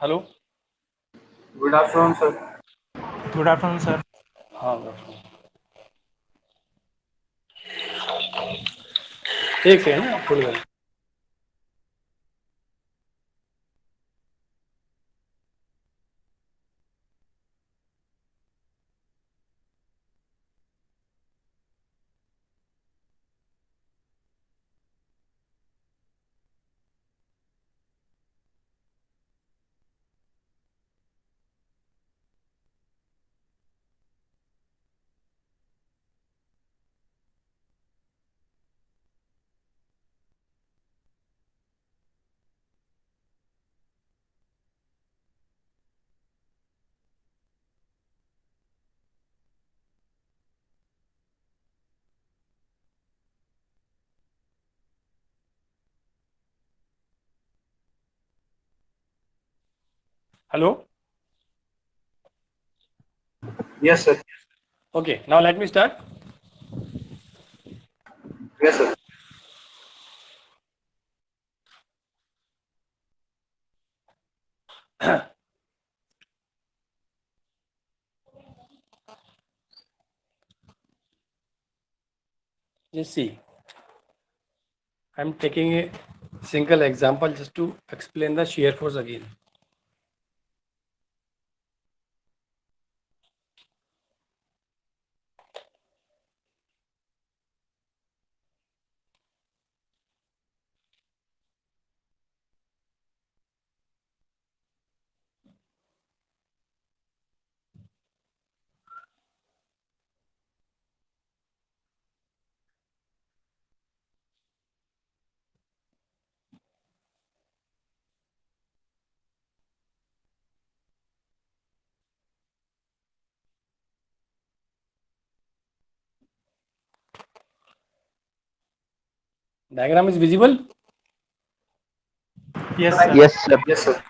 Hello, good afternoon sir. Good afternoon sir. हाँ एक second ना, थोड़ी देर। Hello, yes sir. Okay, now let me start. Yes sir. Just see, I'm taking a single example just to explain the shear force again. Diagram is visible? Yes sir. Yes sir. Yes sir.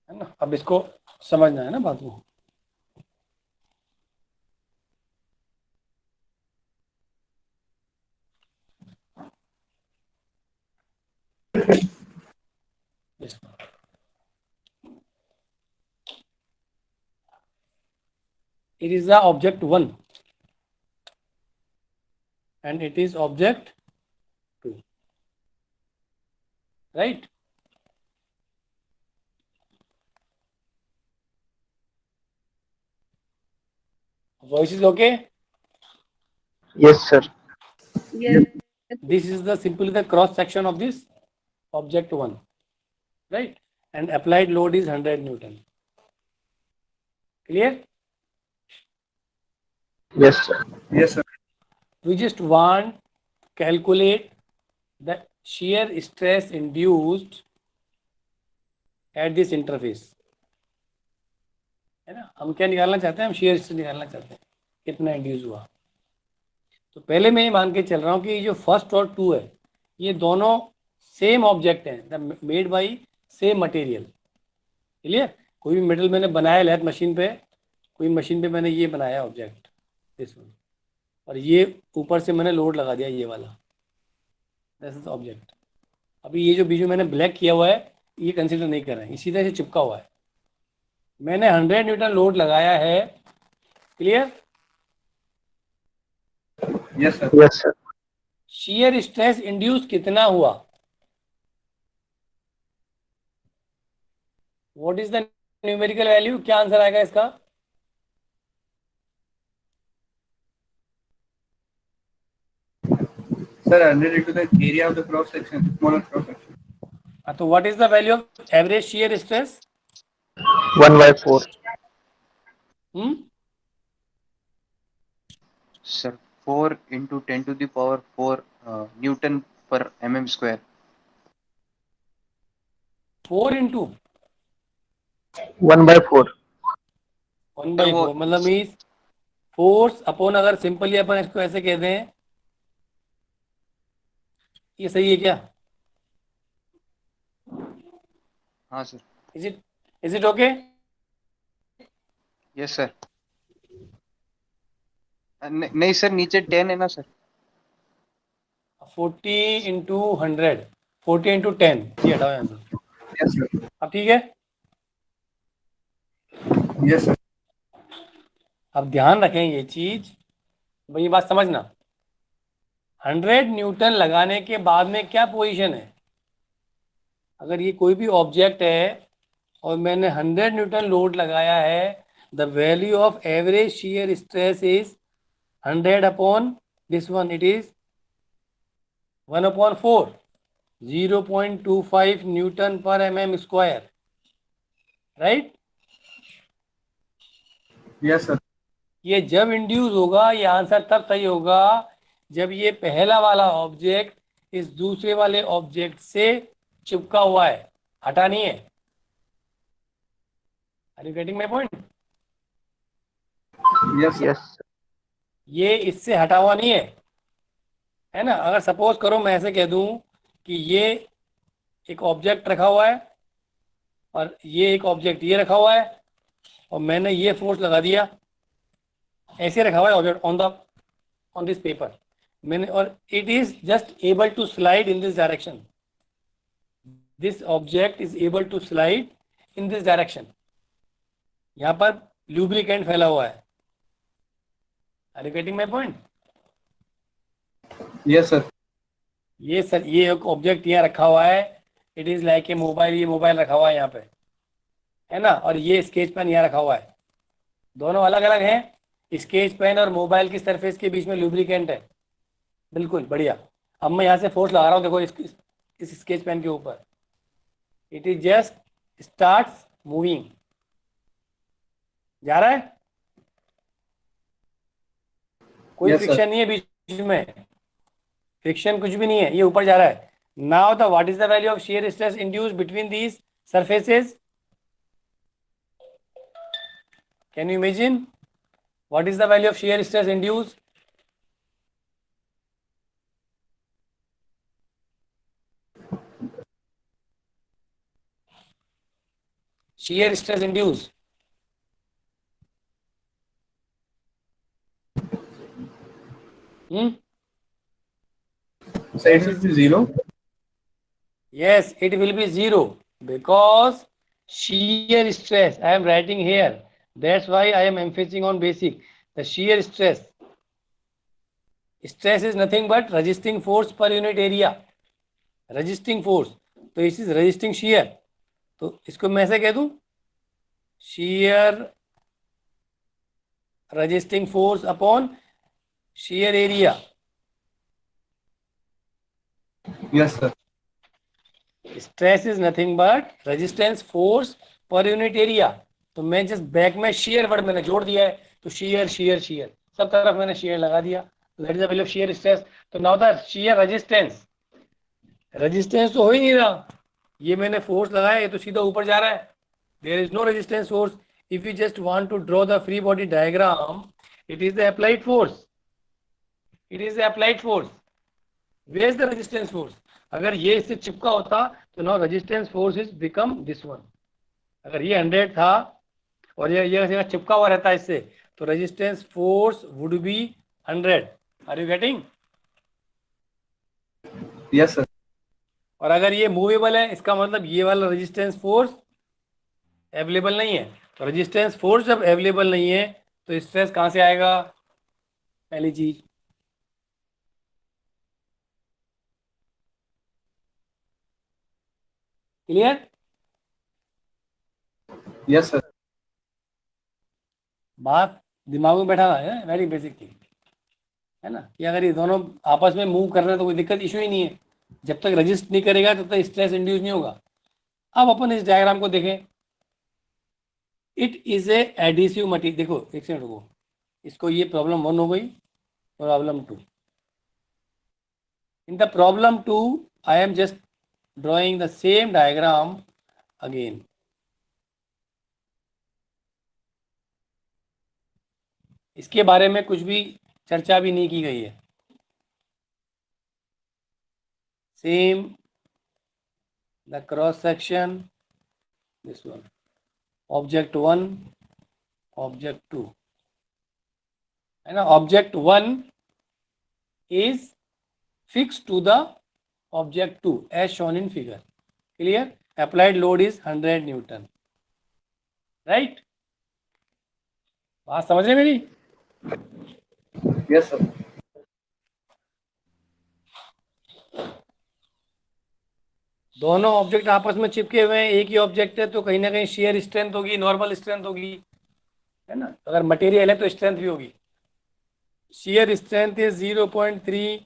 है ना? अब इसको समझना है ना बात को। Yes. It is the object 1 and it is object 2, right? Voice is okay? Yes sir. Yes. This is the simply the cross section of this object 1, right? And applied load is 100 Newton. Clear? Yes sir. Yes sir. We just want to calculate the shear stress induced at this interface, है ना? हम क्या निकालना चाहते हैं? हम shear stress निकालना चाहते हैं, कितना इंड्यूस हुआ। तो पहले मैं ये मान के चल रहा हूँ कि ये जो फर्स्ट और 2 है ये दोनों सेम ऑब्जेक्ट हैं, made by same material. Clear? कोई भी मेटल मैंने बनाया लैथ मशीन पे, कोई मशीन पे मैंने ये बनाया ऑब्जेक्ट दिस वन, और ये ऊपर से मैंने लोड लगा दिया ये वाला, दिस इज ऑब्जेक्ट। अभी ये जो बीच में मैंने ब्लैक किया हुआ है ये कंसिडर नहीं कर रहे हैं, इसी तरह से चिपका हुआ है। मैंने 100 न्यूटन लोड लगाया है। Clear? Yes sir. Yes sir. Shear stress induce कितना हुआ? What is the numerical value? क्या आंसर आएगा इसका? Sir, 100 into the area of the cross section, smaller cross section. तो what is the value of average shear stress? 1/4. Sir, 4 into 10 to the power 4 Newton per mm square. 4 into 1/4. 1/4 मतलब means force upon, अगर simply अपन इसको ऐसे कह दें, ये सही है क्या? हाँ sir. Is it okay? Yes sir. नहीं सर, नीचे 10 है ना सर। 40 into 100 40 इंटू 10, ये हटाओ यहाँ से। Yes, sir. अब ठीक है। Yes, sir. अब ध्यान रखें ये चीज, भाई ये बात समझना, 100 न्यूटन लगाने के बाद में क्या पोजीशन है। अगर ये कोई भी ऑब्जेक्ट है और मैंने 100 न्यूटन लोड लगाया है, the value of average shear stress is 100 upon this one, it is 1/4, 0.25 newton पर M square, right. Yes, sir. ये जब इंड्यूस होगा, ये आंसर तब सही होगा जब ये पहला वाला ऑब्जेक्ट इस दूसरे वाले ऑब्जेक्ट से चिपका हुआ है, हटा नहीं है। Are you getting my point? Yes, sir. Yes. ये इससे हटा हुआ नहीं है ना। अगर सपोज करो मैं ऐसे कह दूं कि ये एक ऑब्जेक्ट रखा हुआ है और ये एक ऑब्जेक्ट ये रखा हुआ है और मैंने ये फोर्स लगा दिया, ऐसे रखा हुआ है ऑब्जेक्ट ऑन दिस पेपर मैंने, और it is just able to slide in this direction, this object is able to slide in this direction. यहाँ पर लुब्रिकेंट फैला हुआ है। Are you getting my point? Yes, sir. ये सर, ये एक ऑब्जेक्ट यहाँ रखा हुआ है, it is like a mobile, ये मोबाइल रखा हुआ है यहाँ पे, है ना, और ये स्केच पेन यहाँ रखा हुआ है। दोनों अलग अलग हैं। स्केच पेन और मोबाइल की सरफेस के बीच में लुब्रिकेंट है। बिल्कुल बढ़िया। अब मैं यहाँ से फोर्स लगा रहा हूँ, देखो इस स्केच पेन के ऊपर, it is just starts moving, जा रहा है, कोई Yes, sir. फ्रिक्शन नहीं है बीच में, फ्रिक्शन कुछ भी नहीं है, ये ऊपर जा रहा है। Now the what is the value of shear stress induced between these surfaces? Can you imagine what is the value of shear stress induced? shear stress induced, So it will be 0. yes, it will be 0 because shear stress, I am writing here, that's why I am emphasizing on basic. The shear stress is nothing but resisting force per unit area, resisting force, तो इस is resisting shear, तो इसको मैं ऐसे कह दूं, shear resisting force upon shear area। Yes, sir. Stress is nothing but resistance force per unit area. तो मैं जस्ट बैक में शेयर वर्ड मैंने जोड़ दिया है, तो शेयर शेयर शेयर सब तरफ मैंने शेयर लगा दिया, that is the value of shear stress. तो now the shear resistance, resistance तो हो ही नहीं रहा, ये मैंने फोर्स लगाया, ये तो सीधा ऊपर जा रहा है, there is no resistance force. If you just want to draw the free body diagram, it is the applied force, it is the applied force, where is the resistance force? अगर ये इससे चिपका होता तो now resistance force is become this one. अगर ये 100 था और ये चिपका हुआ रहता है इससे, तो resistance force would be 100। Are you getting? Yes, sir. और अगर ये मूवेबल है, इसका मतलब ये वाला रेजिस्टेंस फोर्स अवेलेबल नहीं है। तो रेजिस्टेंस फोर्स जब अवेलेबल नहीं है तो स्ट्रेस कहाँ से आएगा? पहली चीज, क्लियर? Yes, sir. बात दिमाग में बैठा है, वेरी बेसिक थिंग है ना, कि अगर ये दोनों आपस में मूव कर रहे हैं तो कोई दिक्कत इशू ही नहीं है। जब तक रजिस्ट नहीं करेगा तब तक स्ट्रेस इंड्यूस नहीं होगा। अब अपन इस डायग्राम को देखें, it is a adhesive material. देखो एक सेकंड रुको, इसको ये प्रॉब्लम 1 हो गई, problem 2। In the problem 2 I am just drawing the same diagram again. इसके बारे में कुछ भी चर्चा भी नहीं की गई है। Same the cross section, this one, object 1, object 2 है ना। Object 1 is fix to the object 2 as shown in figure. Clear? Applied load is 100 Newton. Right? बात समझ रहे मेरी? Yes, sir. दोनों ऑब्जेक्ट आपस में चिपके हुए हैं, एक ही ऑब्जेक्ट है, तो कहीं ना कहीं शेयर स्ट्रेंथ होगी, नॉर्मल स्ट्रेंथ होगी, है ना? अगर मटेरियल है तो स्ट्रेंथ भी होगी. शेयर स्ट्रेंथ इज 0.3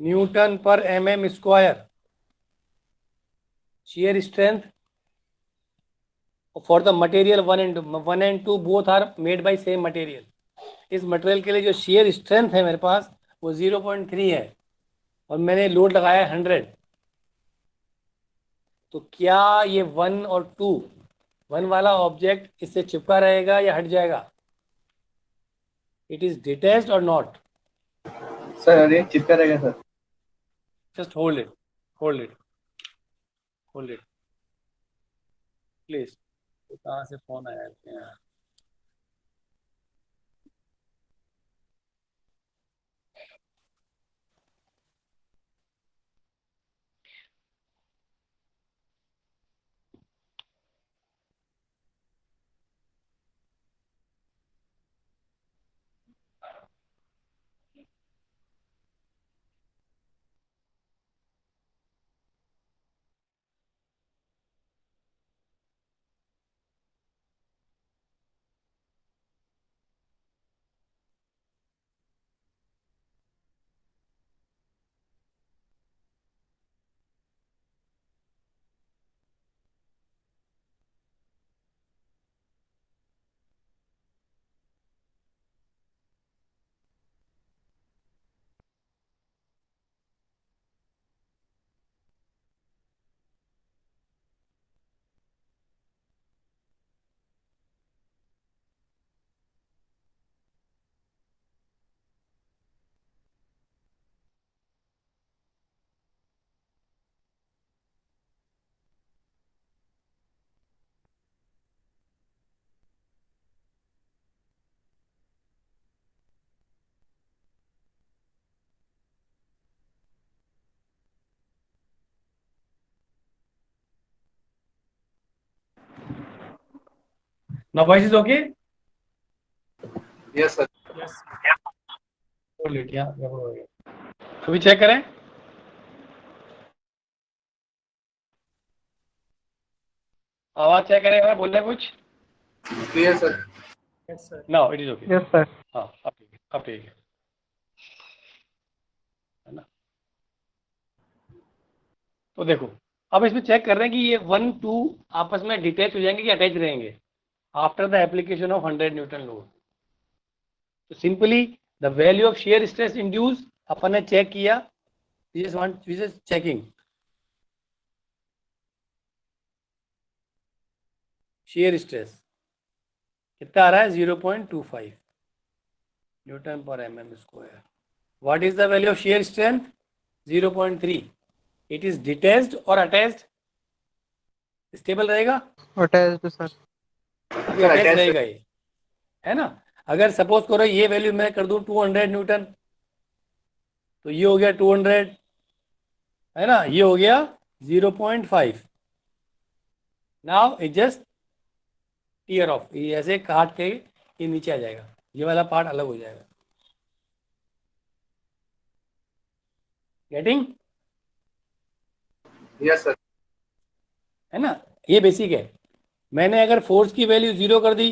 न्यूटन पर mm square. shear strength for the material 1 and 2 both are made by same material. इस मटेरियल के लिए जो shear strength है मेरे पास वो 0.3 है और मैंने लोड लगाया 100. तो क्या ये 1 और 2 1 वाला ऑब्जेक्ट इससे चिपका रहेगा या हट जाएगा? इट इज डिटैच्ड और नॉट? Sir, अरे चिपका रहेगा sir. Just hold it, hold it, hold it please. कहाँ से फोन आया है? Now voice is okay? Yes, sir. Hold it, yeah. अभी चेक करें. आवाज चेक करें, बोल रहे कुछ? Clear, sir. Yes, sir. No, it is okay. Yes, sir. हाँ, अब ठीक है ना? तो देखो, अब इसमें चेक कर रहे हैं कि ये 1 2 आपस में डिटैच हो जाएंगे कि अटैच रहेंगे after the application of 100 newton load. तो simply the value of shear stress induced अपन ने चेक किया. चेकिंग शेयर स्ट्रेस कितना आ रहा है? 0.25 न्यूटन पर mm square. What is the value of shear strength? 0.3. It is detached और अटैच्ड? स्टेबल रहेगा? Attached, sir. अभी अटैच रहेगा ये, है ना? अगर सपोज करो ये वैल्यू मैं कर दूं 200 न्यूटन, तो ये हो गया 200, है ना? ये हो गया 0.5. Now it just tear off, ये ऐसे काट के ये नीचे आ जाएगा, ये वाला पार्ट अलग हो जाएगा. गेटिंग? Yes, sir. है ना? ये बेसिक है. मैंने अगर फोर्स की वैल्यू 0 कर दी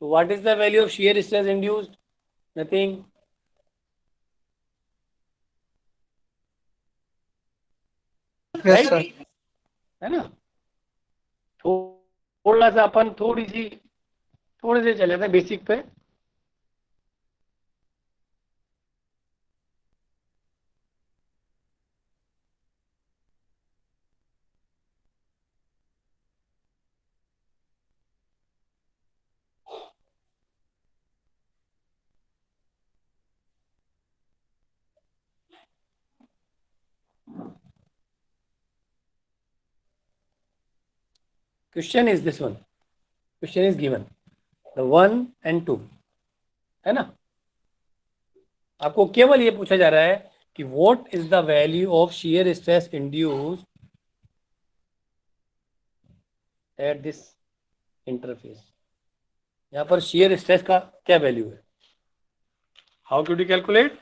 तो what is the value of shear stress induced? Nothing. Yes, sir. है ना? थोड़ा सा अपन थोड़े से चले थे बेसिक पे. Question is this one. Question is given the 1 and 2, है ना? आपको केवल ये पूछा जा रहा है कि what is the value of shear stress induced at this interface. यहाँ पर shear stress का क्या वैल्यू है? How could you calculate?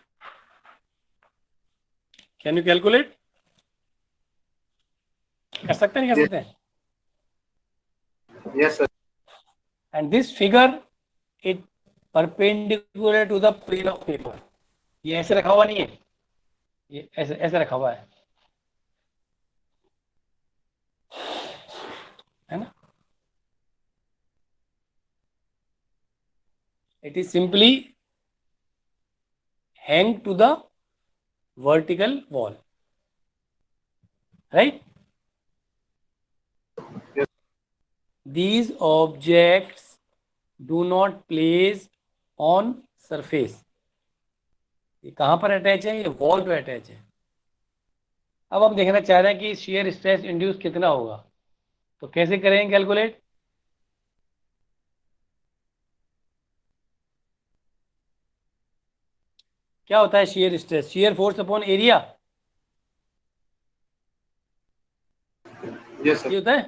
Can you calculate? कर सकते हैं नहीं कर सकते हैं? Yes, sir. And this figure it perpendicular to the plane of paper. ये ऐसे रखा हुआ नहीं है, ये ऐसे ऐसे रखा हुआ है ना? It is simply hang to the vertical wall, right? Yes. These objects do not place on surface. ये कहाँ पर अटैच है? ये वॉल पे अटैच है. अब हम देखना चाह रहे हैं कि shear stress इंड्यूस कितना होगा, तो कैसे करेंगे कैलकुलेट? क्या होता है shear stress? shear force upon area. Yes, sir. ये होता है.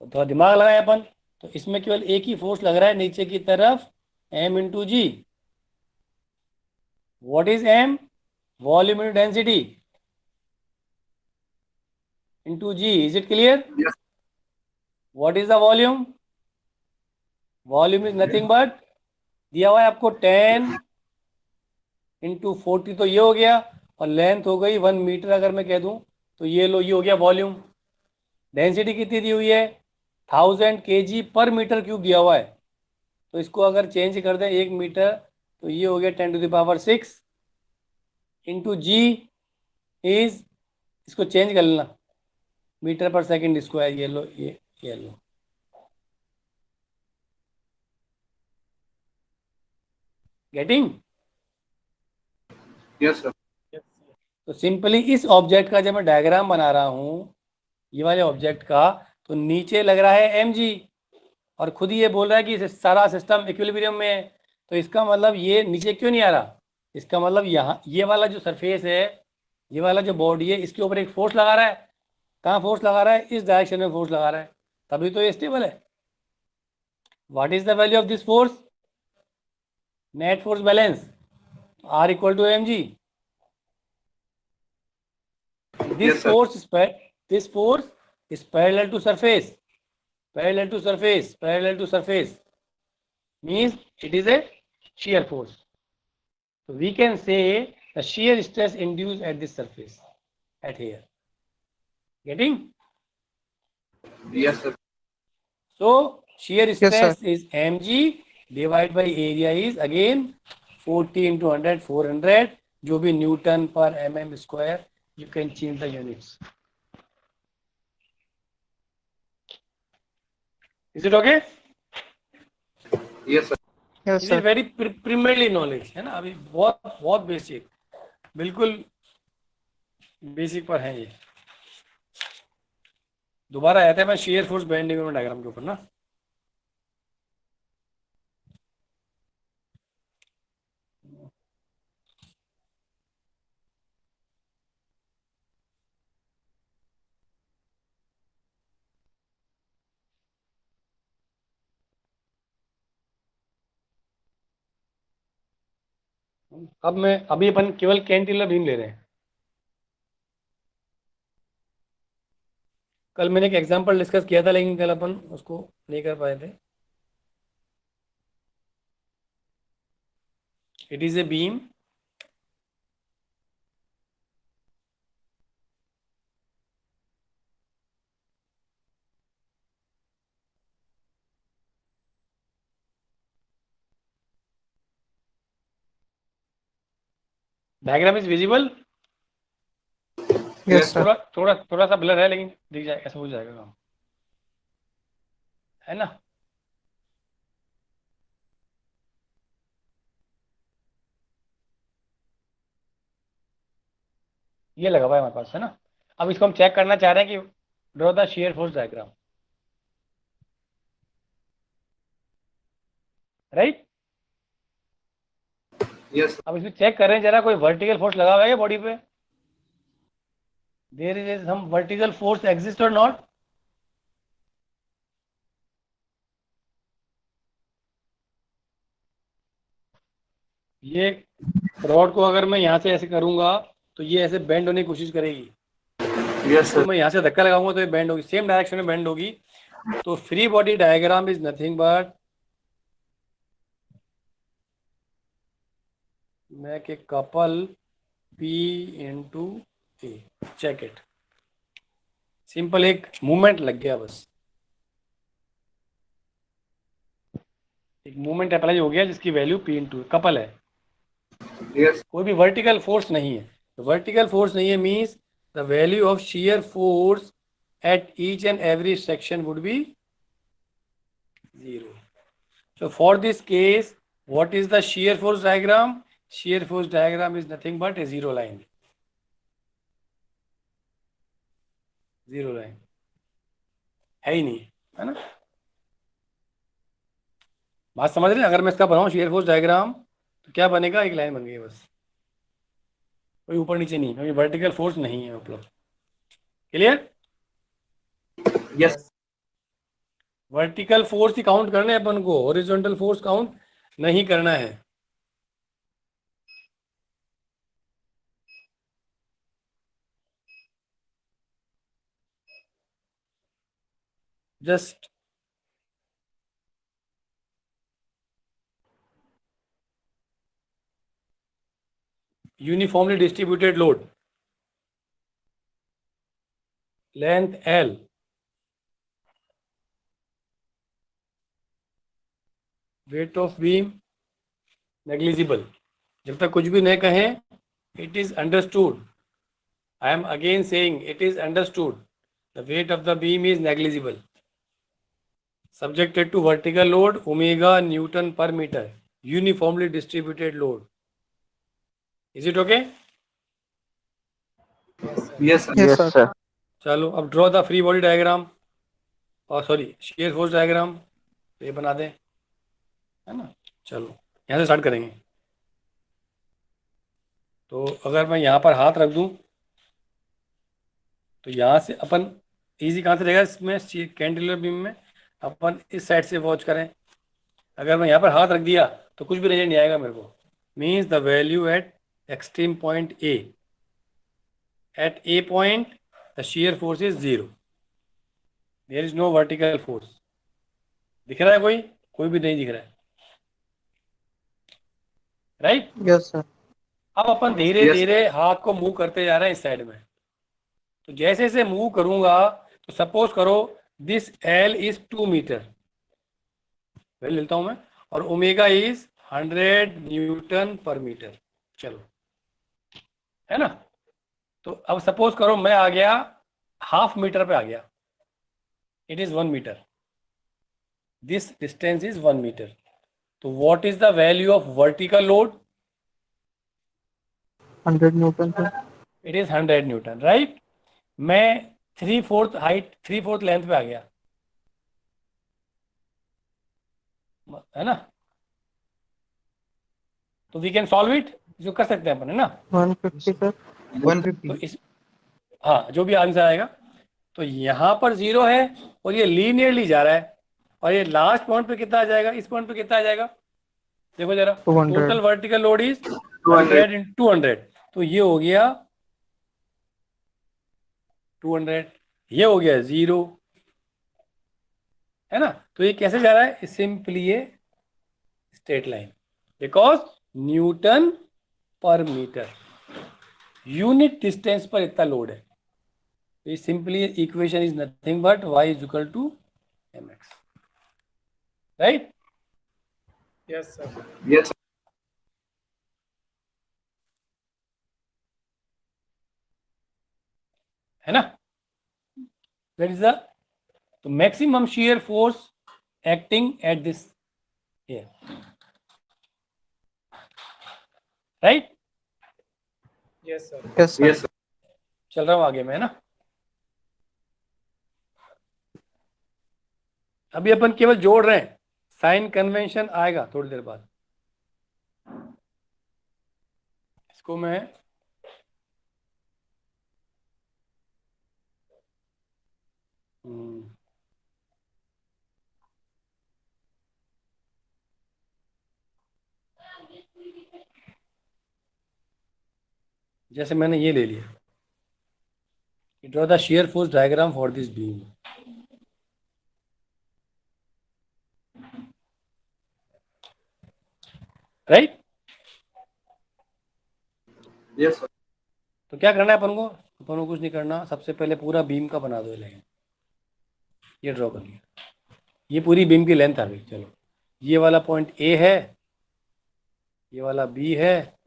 तो थोड़ा दिमाग लगाए अपन. तो इसमें केवल एक ही फोर्स लग रहा है नीचे की तरफ, m into g. What is m? Volume into density into g. Is it clear? Yes. What is the volume? Volume is nothing but, दिया हुआ है आपको 10 इंटू 40, तो ये हो गया. और लेंथ हो गई 1 मीटर. अगर मैं कह दूं तो ये लो, ये हो गया वॉल्यूम. डेंसिटी कितनी दी हुई है? 1000 kg पर मीटर क्यूब दिया हुआ है. तो इसको अगर चेंज कर दें 1 मीटर, तो ये हो गया 10⁶ इंटू जी इज, इसको चेंज कर लेना मीटर पर सेकंड स्क्वायर. ये लो, ये लो. गेटिंग? Yes, sir. तो सिंपली इस ऑब्जेक्ट का जब मैं डायग्राम बना रहा हूँ, ये वाले ऑब्जेक्ट का, तो नीचे लग रहा है mg और खुद ही ये बोल रहा है कि सारा सिस्टम इक्विलिब्रियम में है. तो इसका मतलब ये नीचे क्यों नहीं आ रहा? इसका मतलब यहाँ ये वाला जो सरफेस है, ये वाला जो बॉडी है, इसके ऊपर एक फोर्स लगा रहा है. कहाँ फोर्स लगा रहा है? इस डायरेक्शन में फोर्स लगा रहा है, तभी तो ये स्टेबल है. What is the value of this force? Net force balance, R equal to mg. Yes, sir. This force is parallel to surface. Parallel to surface. Parallel to surface means it is a shear force. So we can say the shear stress induced at this surface, at here. Getting? Yes, sir. So shear Yes, sir. stress is mg divided by area is again 40 into 100, 400. जो भी Newton पर mm square, you can change the units. Is it okay? Yes, sir. Yes, This is sir. very primarily knowledge है ना. अभी बहुत बहुत basic, बिल्कुल basic पर है ये. दोबारा आते हैं मैं shear force bending में डायग्राम के ऊपर ना. अभी अपन केवल कैंटिलीवर बीम ले रहे हैं. कल मैंने एक एग्जांपल डिस्कस किया था, लेकिन कल अपन उसको नहीं कर पाए थे. It is a beam diagram is visible. Yes, sir. थोड़ा सा ब्लर है, लेकिन दिख जाएगा, ऐसा हो जाएगा काम, है ना. ये लगा हुआ है हमारे पास, है ना. अब इसको हम चेक करना चाह रहे हैं कि draw the shear force diagram, right. Yes, sir. अब इसमें चेक करें जरा, कोई वर्टिकल फोर्स लगा हुआ है बॉडी पे? There is some vertical force exist or not? ये रॉड को अगर मैं यहाँ से ऐसे करूंगा तो ये ऐसे बेंड होने की कोशिश करेगी। Yes, तो sir. मैं यहाँ से धक्का लगाऊंगा तो ये बेंड होगी, सेम डायरेक्शन में बेंड होगी। तो free body diagram is nothing but make a couple P into a. Check it, simple एक मूवमेंट लग गया बस, एक मूवमेंट अप्लाई हो गया जिसकी वैल्यू P इंटू कपल है। Yes. कोई भी वर्टिकल फोर्स नहीं है। वर्टिकल फोर्स नहीं है means the value of shear force at each and every section would be 0. So for this case, what is the shear force diagram? Shear force diagram is nothing but a zero line. Zero line है ही नहीं, है ना? बात समझ रहे हैं? अगर मैं इसका बनाऊं shear force diagram तो क्या बनेगा? एक लाइन बन गई बस, कोई ऊपर नीचे नहीं, क्योंकि वर्टिकल फोर्स नहीं है उपलब्ध। क्लियर? Yes. वर्टिकल फोर्स ही काउंट करना है अपन को, हॉरिजॉन्टल फोर्स काउंट नहीं करना है। Just uniformly distributed load, length L, weight of beam negligible. जब तक कुछ भी नहीं कहें, it is understood, I am again saying it is understood, the weight of the beam is negligible, subjected to vertical load omega Newton per meter, uniformly distributed load. Is it okay? Yes, sir. Yes, sir. चलो अब draw the free body diagram, और sorry shear force diagram, तो ये बना दें, है ना? चलो यहाँ से स्टार्ट करेंगे। तो अगर मैं यहाँ पर हाथ रख दूँ तो यहाँ से अपन इजी कहाँ से रहेगा इसमें, कैंटिलीवर बीम में अपन इस साइड से वॉच करें। अगर मैं यहाँ पर हाथ रख दिया तो कुछ भी नजर नहीं आएगा मेरे को, means the value at extreme point A, at a point the shear force is 0, there is no vertical force। दिख रहा है कोई? कोई भी नहीं दिख रहा है, राइट? Yes, sir. अब अपन धीरे Yes. धीरे हाथ को मूव करते जा रहे हैं इस साइड में। तो जैसे जैसे मूव करूंगा तो सपोज करो this L is 2 metre, value लेता हूं मैं, और omega is 100 newton per metre. चलो, है ना? तो अब सपोज करो मैं आ गया हाफ मीटर पे आ गया, it is 1 metre, this distance is 1 metre. तो what is the value of vertical load? 100 Newton, sir. It is 100 newton, right? मैं 3/4 हाइट 3/4 लेंथ पे आ गया, है ना? तो वी कैन सॉल्व इट, जो कर सकते हैं अपन, है ना? 150, sir. 150. तो इस, हाँ, जो भी आंसर आएगा। तो यहाँ पर 0 है और ये लीनियरली जा रहा है, और ये लास्ट पॉइंट पे कितना आ जाएगा? इस पॉइंट पे कितना आ जाएगा? देखो जरा, 200. Total vertical load is 200. 100 × 200, तो ये हो गया 200, ये हो गया 0, है ना? तो ये कैसे जा रहा है? सिंपली ये straight line, because newton per metre, unit distance पर इतना लोड है। तो ये simply equation is nothing but y is equal to mx, right? Yes, sir. Yes, sir. है ना? That is the maximum shear force acting at this here, right? Yes, sir. Yes, sir. Yes, sir. चल रहा हूं आगे मैं, है ना? अभी अपन केवल जोड़ रहे हैं, साइन कन्वेंशन आएगा थोड़ी देर बाद। इसको मैं जैसे मैंने ये ले लिया, draw the shear force diagram for this beam. Right? Yes, sir. तो क्या करना है अपन को कुछ नहीं करना, सबसे पहले पूरा बीम का बना दो लाइन, ये ड्रॉ कर लिया, ये पूरी बीम की लेंथ आ गई। चलो ये वाला पॉइंट ए है, ये वाला बी है,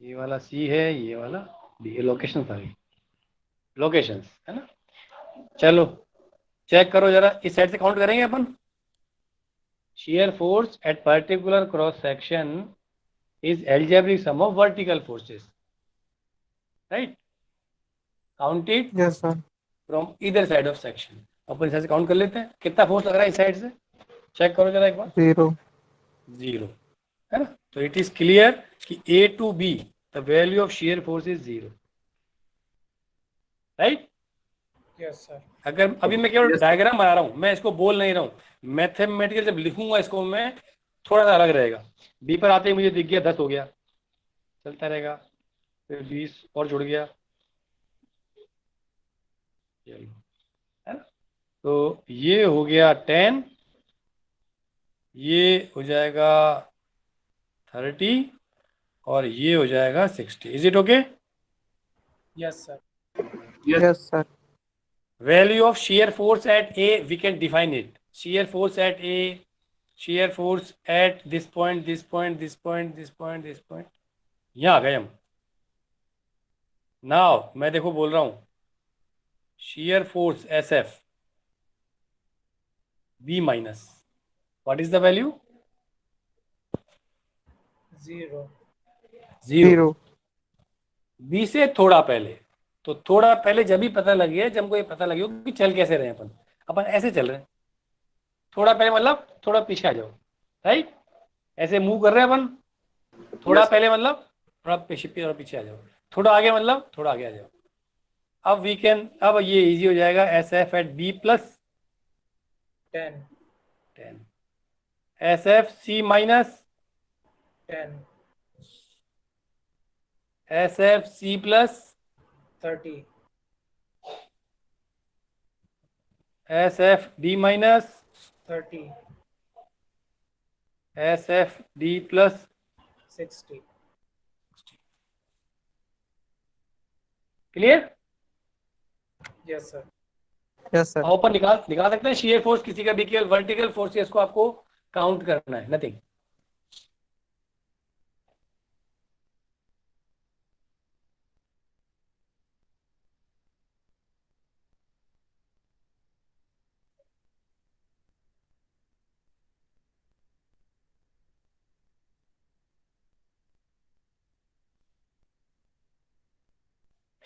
ये वाला सी है, ये वाला डी, ये लोकेशन आ गई, लोकेशंस है ना। चलो चेक करो जरा, इस साइड से काउंट करेंगे अपन। shear force at particular cross section is algebraic sum of vertical forces, right? Count it Yes, sir. from either side of section. अपन इस साइड से काउंट कर लेते हैं, कितना फोर्स लग रहा है इस साइड से, चेक करो जरा एक बार। 0. 0 है ना। तो इट इज क्लियर कि A to B the value of shear force is 0, right? Yes, sir. अगर अभी मैं केवल डायग्राम बना रहा हूँ, मैं इसको बोल नहीं रहा हूँ, मैथमेटिकल जब लिखूंगा इसको मैं थोड़ा सा अलग रहेगा। बी पर आते ही मुझे दिख गया 10 हो गया, चलता रहेगा, फिर 20 और जुड़ गया, है ना। तो ये हो गया 10, ये हो जाएगा 30 और ये हो जाएगा 60। Is it okay? Yes, sir. Yes, sir. Value of shear force at A, we can define it. Shear force at A, shear force at this point, this point, this point, this point, this point. यहाँ आ गए हम। Now मैं देखो बोल रहा हूँ shear force SF B minus, what is the value? 0. 0. B से थोड़ा पहले, तो थोड़ा पहले जब भी पता लगे, जब हमको ये पता लगे कि चल कैसे रहे हैं अपन ऐसे चल रहे हैं। थोड़ा पहले मतलब थोड़ा पीछे आ जाओ, राइट? ऐसे मूव कर रहे हैं अपन, थोड़ा पहले मतलब थोड़ा पीछे आ जाओ, थोड़ा आगे मतलब थोड़ा आगे आ जाओ। अब वी कैन, अब ये इजी हो जाएगा, S F at B plus 10. S F C minus 10. S F C plus 30. S F D minus 30. S F D plus 60. Clear? Yes, sir. Yes, sir. ऊपर निकाल सकते हैं shear फोर्स किसी का भी, केवल वर्टिकल फोर्सेस को आपको काउंट करना है, nothing.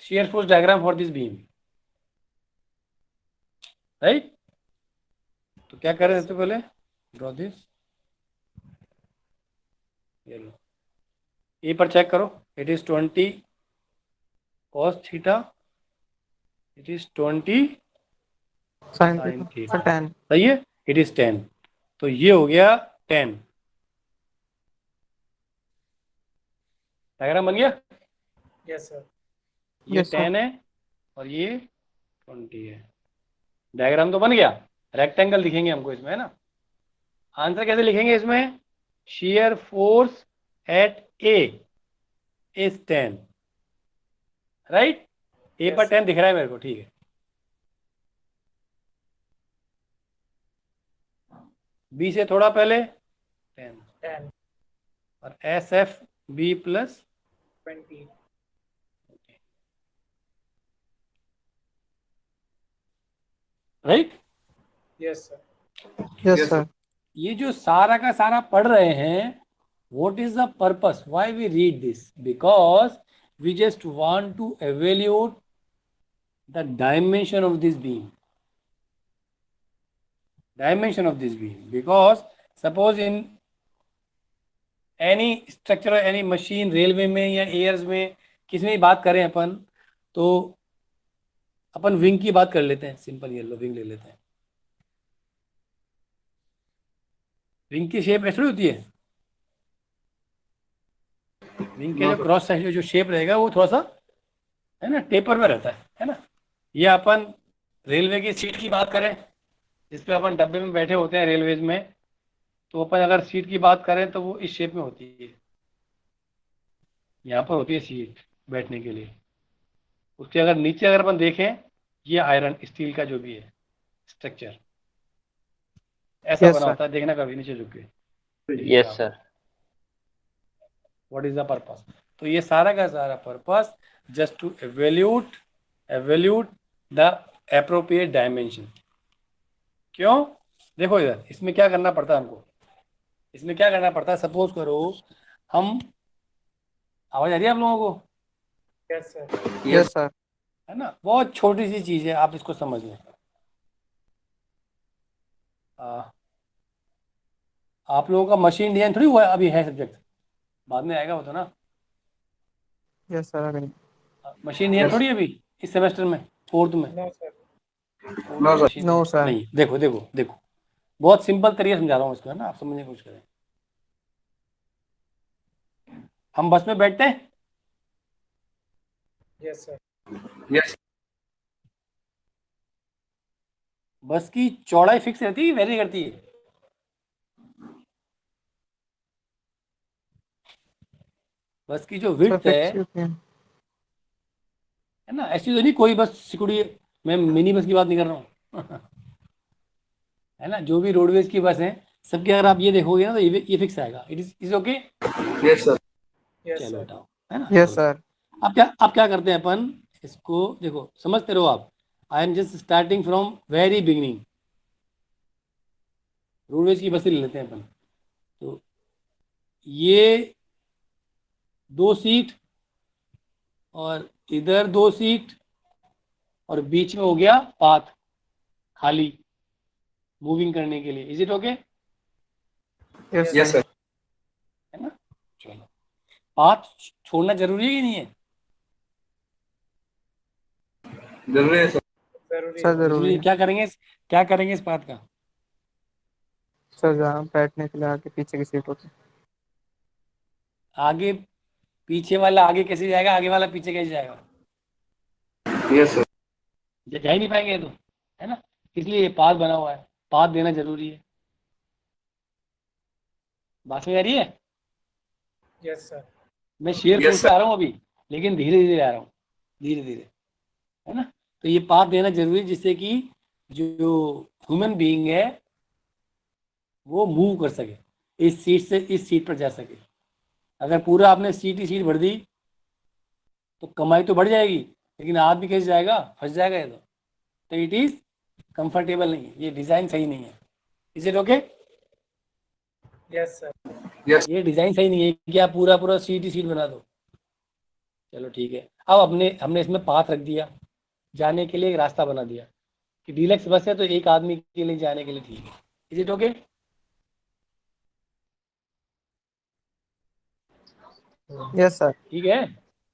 shear force diagram for this beam, right? तो क्या करें सबसे पहले, ड्रॉ दिस, ये लो, ए पर चेक करो, it is 20 cos theta, it is 20 Sin sin theta. Theta, 10. सही है, इट इज 10। तो ये हो गया 10, डायग्राम बन गया। Yes, sir. ये Yes, sir. 10 है और ये 20 है, डायग्राम तो बन गया। रेक्टेंगल दिखेंगे हमको इसमें, है ना। आंसर कैसे लिखेंगे इसमें, shear force at A is 10, right? A Yes, पर sir. 10 दिख रहा है मेरे को, ठीक है। बी से थोड़ा पहले 10 10. और S F B plus 20. Right? Yes, sir. Yes, Yes, sir. ये जो सारा का सारा पढ़ रहे हैं, what is the purpose, why we read this? Because we just want to evaluate the dimension of this beam, because suppose in any structure, any machine, railway में या एयर्स में, किसी में भी बात करें अपन, तो अपन विंग की बात कर लेते हैं। सिंपल येलो विंग ले लेते हैं। विंग की शेप ऐसी होती है, विंग के No, जो sir. क्रॉस सेक्शन जो शेप रहेगा वो थोड़ा सा है ना टेपर में रहता है ना। ये अपन रेलवे की सीट की बात करें, जिसपे अपन डब्बे में बैठे होते हैं रेलवेज में, तो अपन अगर सीट की बात करें तो वो इस शेप में होती है। यहाँ पर होती है सीट बैठने के लिए। उसके अगर नीचे अगर अपन देखें, ये आयरन स्टील का जो भी है स्ट्रक्चर ऐसा Yes, बना sir. होता है। देखना कभी नीचे झुक के। Yes, sir. What is the purpose? तो ये सारा का सारा purpose just to evaluate the appropriate dimension. क्यों? देखो इधर इसमें क्या करना पड़ता है हमको, इसमें क्या करना पड़ता है। सपोज करो हम, आवाज आ रही है आप लोगों को? Yes, sir. Yes. sir. है ना, बहुत छोटी सी चीज है, आप इसको समझ लें। आप लोगों का मशीन डिजाइन थोड़ी हुआ है, अभी है सब्जेक्ट, बाद में आएगा वो तो ना। Yes, sir. Again. Machine design Yes. थोड़ी है अभी इस सेमेस्टर में, फोर्थ में। No, sir. No, sir. No, sir. नहीं, देखो देखो देखो, बहुत सिंपल तरीके समझा रहा हूँ इसको, है ना, आप समझने की कोशिश करें। हम बस में बैठते हैं, Yes, sir. Yes. बस की चौड़ाई फिक्स रहती है, वेरी करती है? बस की जो Sir, width fix you can. है ना, ऐसी तो नहीं कोई बस सिकुड़ी। मैं मिनी बस की बात नहीं कर रहा हूँ है ना, जो भी रोडवेज की बस है सबके अगर आप ये देखोगे ना तो ये फिक्स आएगा। It is okay. Yes, sir. Yes, चलो sir. हटाओ, है ना। Yes, तो sir. अब क्या करते हैं अपन, इसको देखो समझते रहो आप। I am just starting from very beginning. Roadways की बसें ले लेते हैं अपन। तो ये 2 सीट और इधर 2 सीट और बीच में हो गया पाथ खाली मूविंग करने के लिए। Is it okay? Yes, Yes, sir. sir. है ना। चलो, पाथ छोड़ना जरूरी है कि नहीं है? जरूरी है, sir. जरूरी Sir, है। जरूरी जरूरी है। है। क्या करेंगे इस पाथ का? सर जहाँ बैठने के लिए आगे पीछे की सीट होती है। आगे पीछे वाला आगे कैसे जाएगा, आगे वाला पीछे कैसे जाएगा? Yes, sir. जा ही नहीं पाएंगे ये तो, है ना। इसलिए ये पाथ बना हुआ है, पाथ देना जरूरी है। बात समझ आ रही है? Yes, sir. मैं शेयर Yes, फोर्स पे sir. आ रहा हूँ अभी, लेकिन धीरे धीरे आ रहा हूँ, धीरे धीरे, है ना। तो ये पाथ देना जरूरी है जिससे कि जो ह्यूमन बीइंग है वो मूव कर सके, इस सीट से इस सीट पर जा सके। अगर पूरा आपने सीट ही सीट भर दी तो कमाई तो बढ़ जाएगी, लेकिन आदमी कैसे जाएगा, फंस जाएगा ये तो इट इज कंफर्टेबल नहीं है, ये डिजाइन सही नहीं है। Is it okay? Yes, sir. Yes. ये डिजाइन सही नहीं है कि आप पूरा पूरा सीट ही सीट बना दो। चलो ठीक है, अब हमने इसमें पाथ रख दिया, जाने के लिए एक रास्ता बना दिया कि डीलक्स बस है तो एक आदमी के लिए जाने के लिए ठीक है। Is it okay? Yes, sir. ठीक है,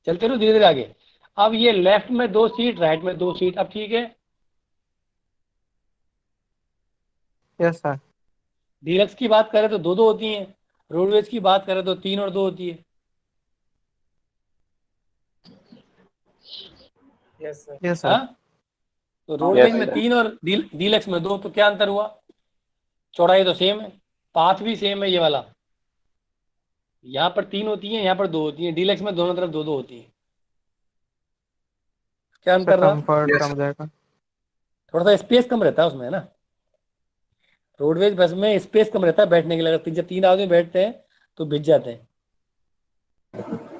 चलते रहो धीरे धीरे आगे। अब ये लेफ्ट में 2 सीट, राइट में 2 सीट, अब ठीक है। Yes, sir. डीलक्स की बात करें तो 2 होती हैं, रोडवेज की बात करें तो 3 और 2 होती है। Yes, sir. Yes, sir. हाँ, तो रोडवेज Yes, में sir. 3 और डीलक्स में 2, तो क्या अंतर हुआ? चौड़ाई तो सेम है, पाथ भी सेम है। ये वाला यहाँ पर 3 होती है, यहाँ पर 2 होती है। डीलक्स में दोनों तरफ 2 होती है। क्या Sir, अंतर रहा? comfort Yes, कम हो जाएगा। थोड़ा सा स्पेस कम रहता है उसमें, है ना। रोडवेज बस में स्पेस कम रहता है बैठने के लिए। अगर जब 3 आदमी बैठते हैं तो भिज जाते हैं।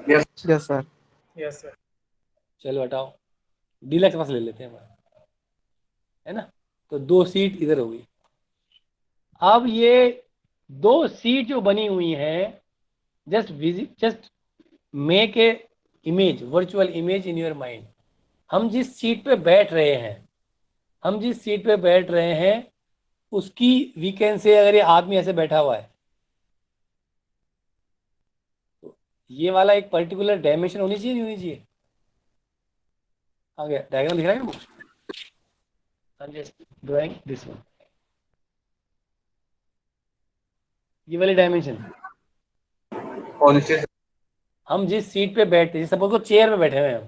Yes. Yes, sir. Yes, sir. चलो हटाओ, डीलक्स बस ले लेते हैं, है ना। तो 2 सीट इधर हो गई। अब ये 2 सीट जो बनी हुई है, just make a image, virtual image in your mind. हम जिस सीट पे बैठ रहे हैं उसकी वीकेंड से, अगर ये आदमी ऐसे बैठा हुआ है ये वाला एक पर्टिकुलर डायमेंशन होनी चाहिए, नहीं होनी चाहिए? आ गया डायग्राम दिख रहा है ना? I'm just drawing this one. ये वाली डायमेंशन और नीचे हम जिस सीट पे बैठते हैं, सपोज को चेयर पे बैठे हुए हैं हम,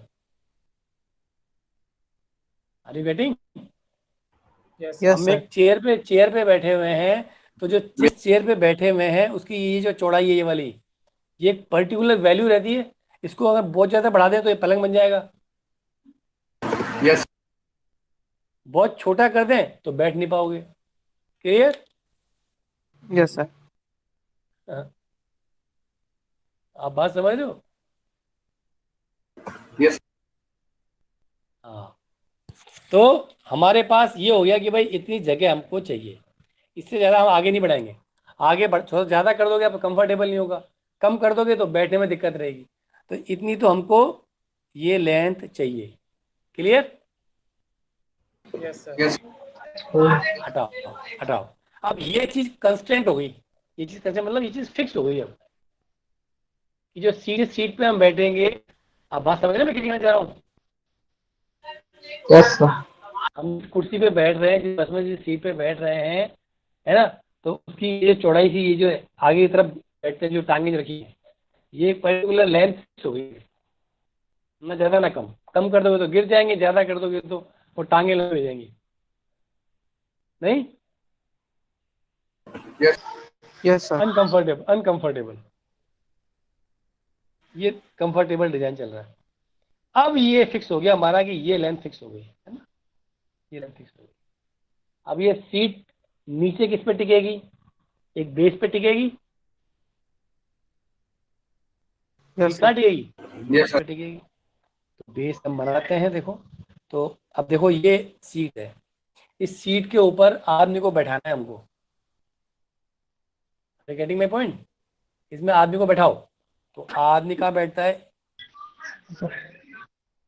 आर यू गेटिंग? यस हम सर। एक चेयर पे बैठे हुए हैं, तो जो जिस चेयर पे बैठे हुए हैं उसकी ये जो चौड़ाई है, ये वाली, ये एक पर्टिकुलर वैल्यू रहती है। इसको अगर बहुत ज़्यादा बढ़ा दें तो ये पलंग बन जाएगा, यस बहुत छोटा कर दें तो बैठ नहीं पाओगे। क्लियर? Yes sir. आप बात समझ रहे हो? यस हाँ, तो हमारे पास ये हो गया कि भाई इतनी जगह हमको चाहिए, इससे ज़्यादा हम आगे नहीं बढ़ाएंगे। आगे बढ़ थोड़ा ज़्यादा कर दोगे आप कंफर्टेबल नहीं होगा, कम कर दोगे तो बैठने में दिक्कत रहेगी। तो इतनी तो हमको ये लेंथ चाहिए। क्लियर? Yes sir. यस हटाओ हटाओ। अब ये चीज़ कंस्टेंट हो गई, ये चीज़ कंस्टेंट मतलब ये चीज़ फिक्स हो गई। अब कि जो सीट पे हम बैठेंगे, आप बात समझ रहे हैं मैं क्या कहना चाह रहा हूँ? Yes sir. हम कुर्सी पे बैठ रहे हैं, जिस बस में जिस सीट पे बैठ रहे हैं, है ना, तो उसकी ये चौड़ाई सी, ये जो आगे की तरफ बैठते हैं जो टांगे जो रखी है, ये पर्टिकुलर लेंथ हो गई, ना ज़्यादा ना कम। कम कर दोगे तो गिर जाएंगे, ज़्यादा कर दोगे तो वो टांगे लग जाएंगी। नहीं, yes yes sir. Uncomfortable uncomfortable. ये कंफर्टेबल डिजाइन चल रहा है। अब ये फिक्स हो गया हमारा कि ये लेंथ फिक्स हो गई, है ना, ये लेंथ फिक्स हो गई। अब ये सीट नीचे किस पे टिकेगी? एक बेस पे टिकेगी। यस सीट कहाँ सर। टिकेगी? बेस यस पे टिकेगी। तो बेस हम बनाते हैं, देखो। तो अब देखो ये सीट है, इस सीट के ऊपर आदमी को बैठाना है हमको। Getting my point? इसमें आदमी को बैठाओ, तो आदमी कहाँ बैठता है?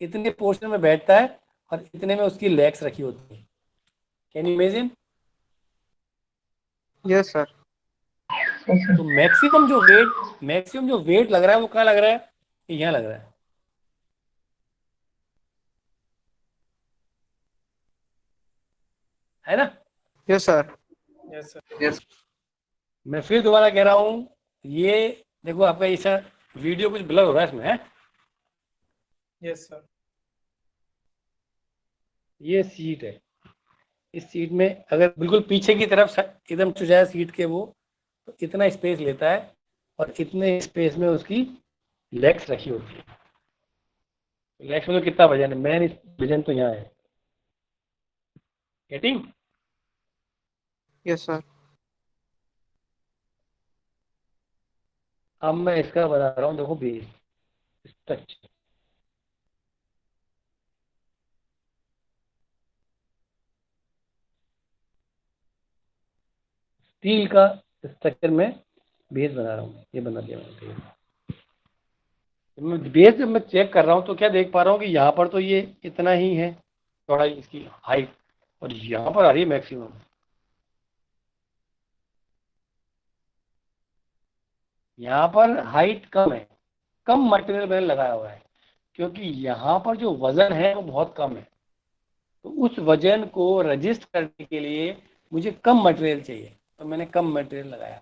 इतने पोर्शन में बैठता है और इतने में उसकी लेग्स रखी होती है। Can you imagine? Yes sir. तो मैक्सिमम जो वेट लग रहा है वो कहाँ लग रहा है? ये यहाँ लग रहा है ना? Yes sir. यस मैं फिर दोबारा कह रहा हूँ, ये देखो आपका ऐसा वीडियो कुछ ब्लर हो रहा है इसमें, है? Yes sir. ये सीट है, इस सीट में अगर बिल्कुल पीछे की तरफ एकदम चुट जाए सीट के वो, तो इतना स्पेस लेता है और इतने स्पेस में उसकी लेग्स रखी होती है। लेग्स में तो कितना वजन है? मैन वजन तो यहाँ है। गेटिंग? Yes sir. अब मैं इसका बता रहा हूँ, देखो बेस स्ट्रक्चर। स्टील का स्ट्रक्चर में बेस बना रहा हूँ, ये बना दिया मैंने। बेस जब मैं चेक कर रहा हूँ तो क्या देख पा रहा हूँ कि यहाँ पर तो ये इतना ही है चौड़ाई इसकी हाइट, और यहाँ पर आ रही है मैक्सिमम। यहाँ पर हाइट कम है, कम मटेरियल मैंने लगाया हुआ है, क्योंकि यहाँ पर जो वजन है वो बहुत कम है। तो उस वजन को रजिस्ट करने के लिए मुझे कम मटेरियल चाहिए, तो मैंने कम मटेरियल लगाया।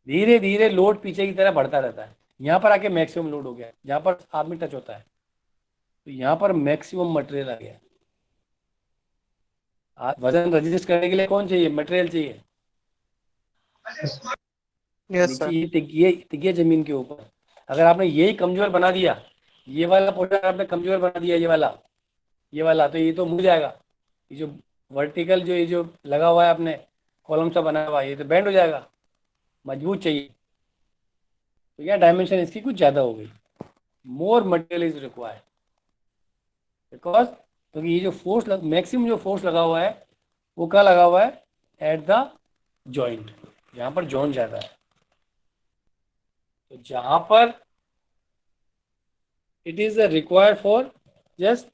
धीरे धीरे लोड पीछे की तरफ बढ़ता रहता है। यहाँ पर आके मैक्सिमम लोड हो गया, जहाँ पर आदमी टच होता है, तो यहाँ पर मैक्सिमम मटेरियल आ गया। वजन रजिस्ट करने के लिए कौन चाहिए? मटेरियल चाहिए। यस नीचे सर। ये टिकिए जमीन के ऊपर। अगर आपने यही कमजोर बना दिया, ये वाला पोर्शन आपने कमजोर बना दिया, ये वाला तो ये तो मुड़ जाएगा। ये जो वर्टिकल जो ये जो लगा हुआ है आपने कॉलम सा बना हुआ है, ये तो बैंड हो जाएगा। मजबूत चाहिए, तो यह डायमेंशन इसकी कुछ ज़्यादा हो गई। मोर मटेरियल इज रिक्वायर्ड, बिकॉज क्योंकि ये जो फोर्स मैक्सिमम जो फोर्स लगा हुआ है वो कहाँ लगा हुआ है? एट द जॉइंट, यहाँ पर जॉइंट ज़्यादा है। तो जहाँ पर it is required for just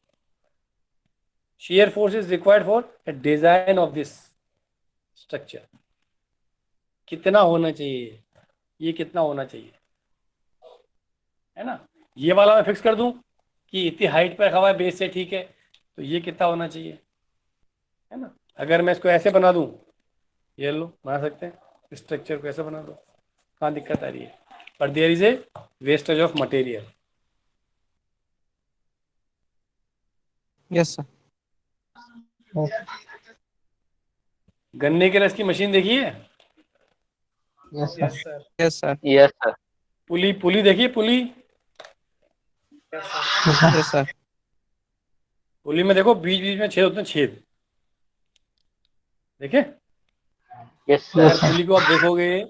shear force is required for a design of this structure। कितना होना चाहिए? ये कितना होना चाहिए? है ना। ये वाला मैं फिक्स कर दूं कि इतनी हाइट पर रखा हुआ है बेस से, ठीक है, तो ये कितना होना चाहिए, है ना। अगर मैं इसको ऐसे बना दूं, ये लो बना सकते हैं, स्ट्रक्चर को ऐसे बना दो, कहाँ दिक्कत आ रही है, but there is a wastage of material. Yes sir. गन्ने के रस की मशीन देखी है, yes sir. Yes sir. Yes sir. Pulley pulley देखी है, पुली, यस सर। पुली में देखो बीच बीच में छेद होते हैं, छेद देखे। यस अगर सर। पुली को आप देखोगे,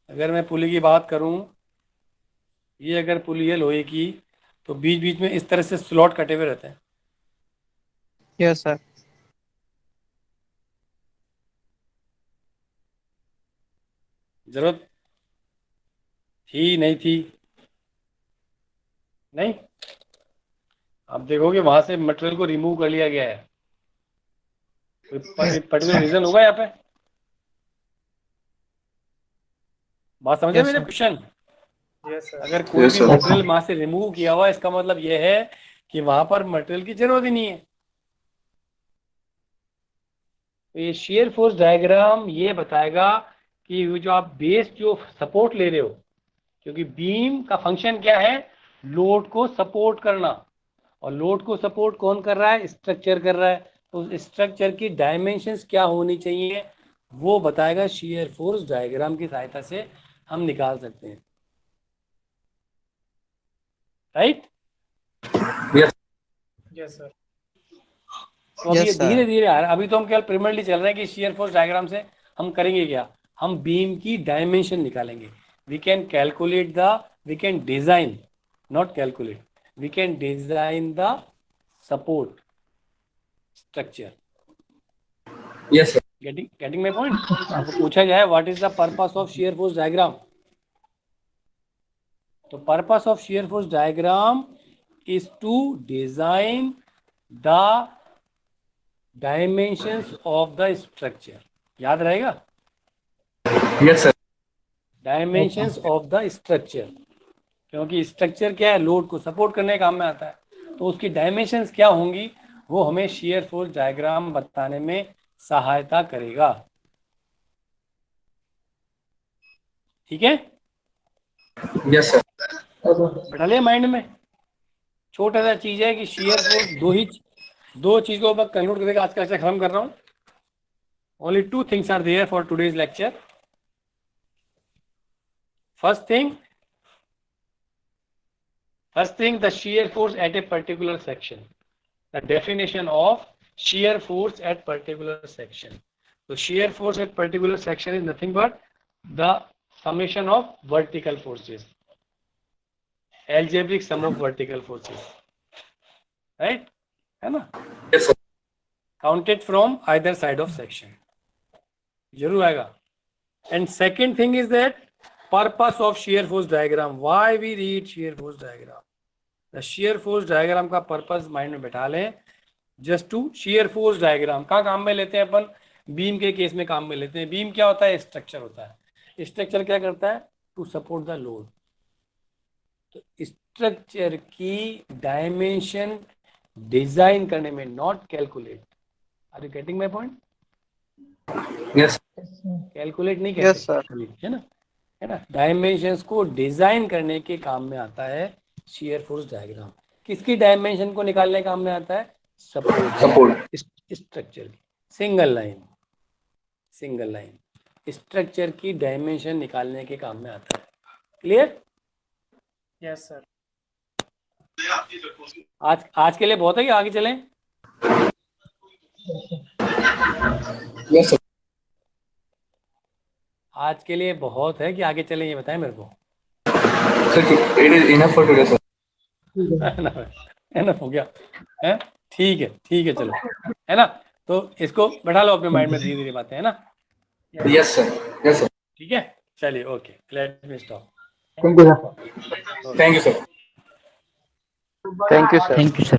अगर मैं पुली की बात करूं, ये अगर पुली है लोहे की, तो बीच बीच में इस तरह से स्लॉट कटे हुए रहते हैं। Yes sir. जरूरत थी नहीं थी, नहीं, आप देखोगे वहां से मटेरियल को रिमूव कर लिया गया है, कोई पर्टिकुलर रीजन होगा यहाँ पे, बात समझे Yes, मेरे sir. क्वेश्चन। Yes sir. अगर कोई Yes, भी sir. मटेरियल वहां से रिमूव किया हुआ है, इसका मतलब यह है कि वहां पर मटेरियल की जरूरत ही नहीं है। तो ये शेयर फोर्स डायग्राम ये बताएगा कि वो जो आप बेस जो सपोर्ट ले रहे हो, क्योंकि बीम का फंक्शन क्या है, लोड को सपोर्ट करना, और लोड को सपोर्ट कौन कर रहा है, स्ट्रक्चर कर रहा है, तो उस स्ट्रक्चर की डायमेंशंस क्या होनी चाहिए वो बताएगा शेयर फोर्स डायग्राम की सहायता से हम निकाल सकते हैं, राइट। Yes sir. तो अभी Yes, ये sir. धीरे धीरे आ रहा है, अभी तो हम केवल प्रिलिमिनरी चल रहे हैं कि शेयर फोर्स डायग्राम से हम करेंगे क्या, हम बीम की डायमेंशन निकालेंगे। We can calculate the, we can design, not calculate, we can design the support structure. Yes, sir. Getting my point. आपको पूछा जाए what is the purpose of shear force diagram, तो purpose of shear force diagram is to design the dimensions of the structure. याद रहेगा, Yes, sir. Dimensions of the structure, क्योंकि structure क्या है, load को सपोर्ट करने के काम में आता है, तो उसकी डायमेंशंस क्या होंगी वो हमें शेयर फोर्स डायग्राम बताने में सहायता करेगा, ठीक है। Yes, sir. बैठा लिया माइंड में। छोटा सा चीज है कि शेयर फोर्स दो चीजों पर कंक्लूड करेगा। आज का लेक्चर खत्म कर रहा हूं। Only 2 things are there for today's lecture. First thing the shear force at a particular section, the definition of shear force at particular section. So shear force at particular section is nothing but the summation of vertical forces, algebraic sum of vertical forces, right, है ना, Yes, sir. counted from either side of section, जरूर आएगा। And second thing is that purpose of shear force diagram, why we read shear force diagram, the shear force diagram का purpose mind में बैठा लें। Just to share force diagram कहाँ काम में लेते हैं अपन, बीम के केस में काम में लेते हैं। बीम क्या होता है, स्ट्रक्चर होता है। स्ट्रक्चर क्या करता है, टू सपोर्ट द लोड। तो स्ट्रक्चर की डायमेंशन डिजाइन करने में, not calculate. Are you getting my point? Yes. Calculate नहीं Yes, कहते sir. है ना। डायमेंशंस को डिजाइन करने के काम में आता है शेयर फोर्स डायग्राम। किसकी डायमेंशन को निकालने के काम में आता है, Support. स्ट्रक्चर की। सिंगल लाइन स्ट्रक्चर की डायमेंशन निकालने के काम में आता है। क्लियर? Yes sir. आज के लिए बहुत है कि आगे चलें? Yes, sir. आज के लिए बहुत है कि आगे चलें, ये बताएं मेरे को। Sir, it is enough for today, sir. Enough हो गया है, ठीक है चलो, है ना। तो इसको बैठा लो अपने माइंड में धीरे धीरे बातें, है ना। Yes, sir. Yes, sir. ठीक है, चलिए, okay, let me stop. Thank you, sir. Thank you, sir. Thank you sir.